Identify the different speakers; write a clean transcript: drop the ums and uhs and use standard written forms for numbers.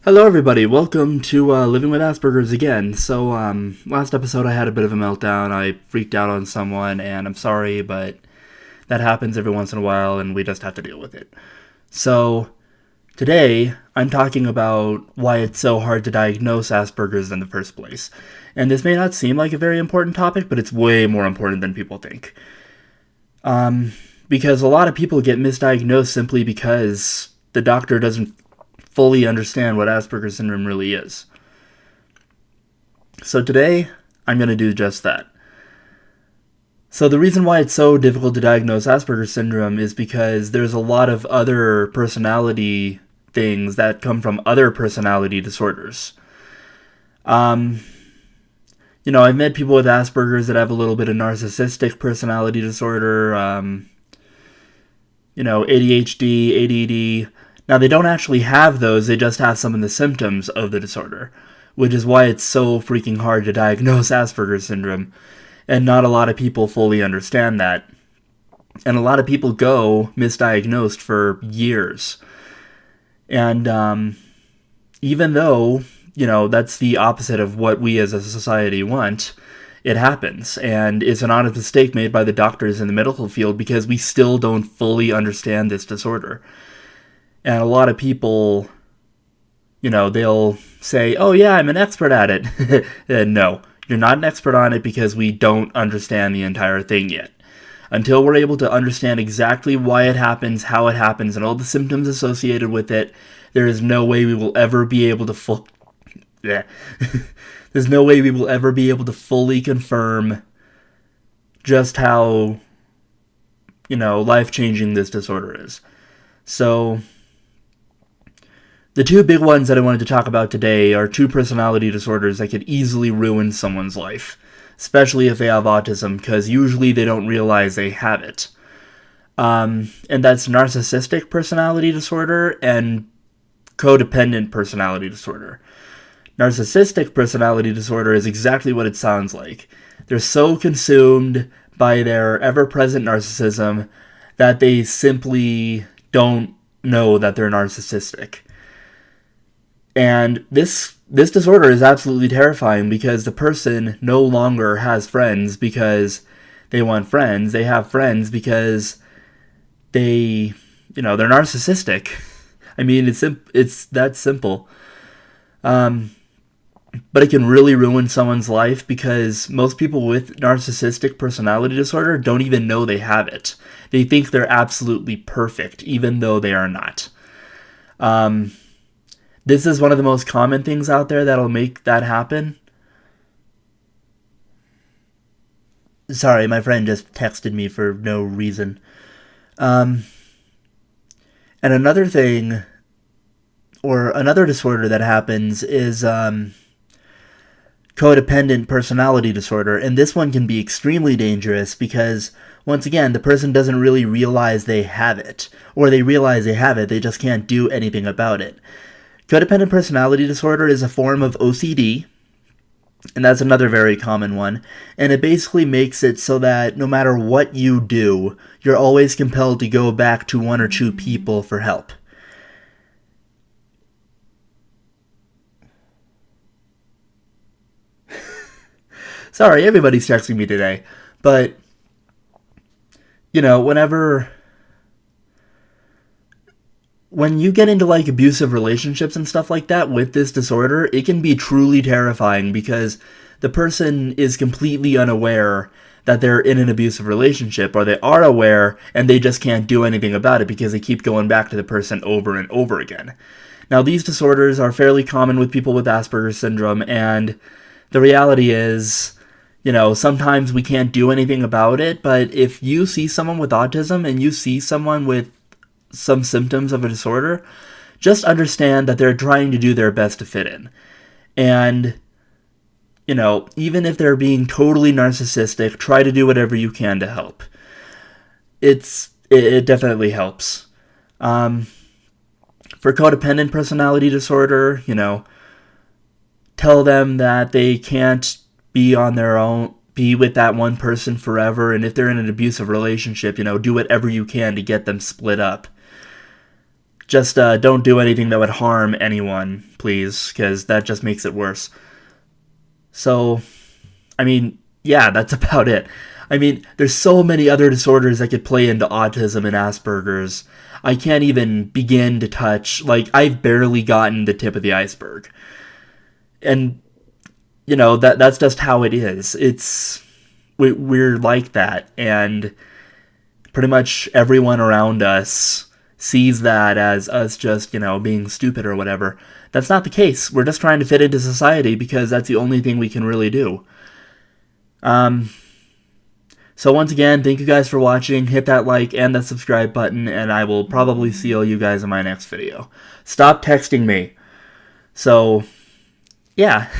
Speaker 1: Hello everybody, welcome to Living with Aspergers again. Last episode I had a bit of a meltdown. I freaked out on someone, and I'm sorry, but that happens every once in a while, and we just have to deal with it. So, today, I'm talking about why it's so hard to diagnose Asperger's in the first place. And this may not seem like a very important topic, but it's way more important than people think. Because a lot of people get misdiagnosed simply because the doctor doesn't fully understand what Asperger's syndrome really is. So today, I'm going to do just that. So the reason why it's so difficult to diagnose Asperger's syndrome is because there's a lot of other personality things that come from other personality disorders. I've met people with Asperger's that have a little bit of narcissistic personality disorder, ADHD, ADD. Now, they don't actually have those, they just have some of the symptoms of the disorder, which is why it's so freaking hard to diagnose Asperger's syndrome, and not a lot of people fully understand that. And a lot of people go misdiagnosed for years. And even though, that's the opposite of what we as a society want, it happens, and it's an honest mistake made by the doctors in the medical field because we still don't fully understand this disorder. And a lot of people, they'll say, oh yeah, I'm an expert at it. And no, you're not an expert on it because we don't understand the entire thing yet. Until we're able to understand exactly why it happens, how it happens, and all the symptoms associated with it, there is no way we will ever be able to There's no way we will ever be able to fully confirm just how, life-changing this disorder is. So, the two big ones that I wanted to talk about today are two personality disorders that could easily ruin someone's life, especially if they have autism, because usually they don't realize they have it. And that's narcissistic personality disorder and codependent personality disorder. Narcissistic personality disorder is exactly what it sounds like. They're so consumed by their ever-present narcissism that they simply don't know that they're narcissistic. And this disorder is absolutely terrifying because the person no longer has friends because they want friends. They have friends because they're narcissistic. I mean, it's that simple. But it can really ruin someone's life because most people with narcissistic personality disorder don't even know they have it. They think they're absolutely perfect, even though they are not. This is one of the most common things out there that'll make that happen. Sorry, my friend just texted me for no reason. And another thing, or another disorder that happens is codependent personality disorder, and this one can be extremely dangerous because, once again, the person doesn't really realize they have it, or they realize they have it, they just can't do anything about it. Codependent personality disorder is a form of OCD, and that's another very common one, and it basically makes it so that no matter what you do, you're always compelled to go back to one or two people for help. Sorry, everybody's texting me today, but, when you get into abusive relationships and stuff like that with this disorder, it can be truly terrifying because the person is completely unaware that they're in an abusive relationship, or they are aware and they just can't do anything about it because they keep going back to the person over and over again. Now, these disorders are fairly common with people with Asperger's syndrome, and the reality is, sometimes we can't do anything about it, but if you see someone with autism and you see someone with some symptoms of a disorder, just understand that they're trying to do their best to fit in. And, even if they're being totally narcissistic, try to do whatever you can to help. It definitely helps. For codependent personality disorder, tell them that they can't be on their own, be with that one person forever, and if they're in an abusive relationship, do whatever you can to get them split up. Just don't do anything that would harm anyone, please, because that just makes it worse. So, I mean, yeah, that's about it. I mean, there's so many other disorders that could play into autism and Asperger's. I can't even begin to touch, like, I've barely gotten the tip of the iceberg. And, that's just how it is. We're like that. And pretty much everyone around us sees that as us just, being stupid or whatever. That's not the case. We're just trying to fit into society because that's the only thing we can really do. So once again, thank you guys for watching. Hit that like and that subscribe button, and I will probably see all you guys in my next video. Stop texting me. So, yeah.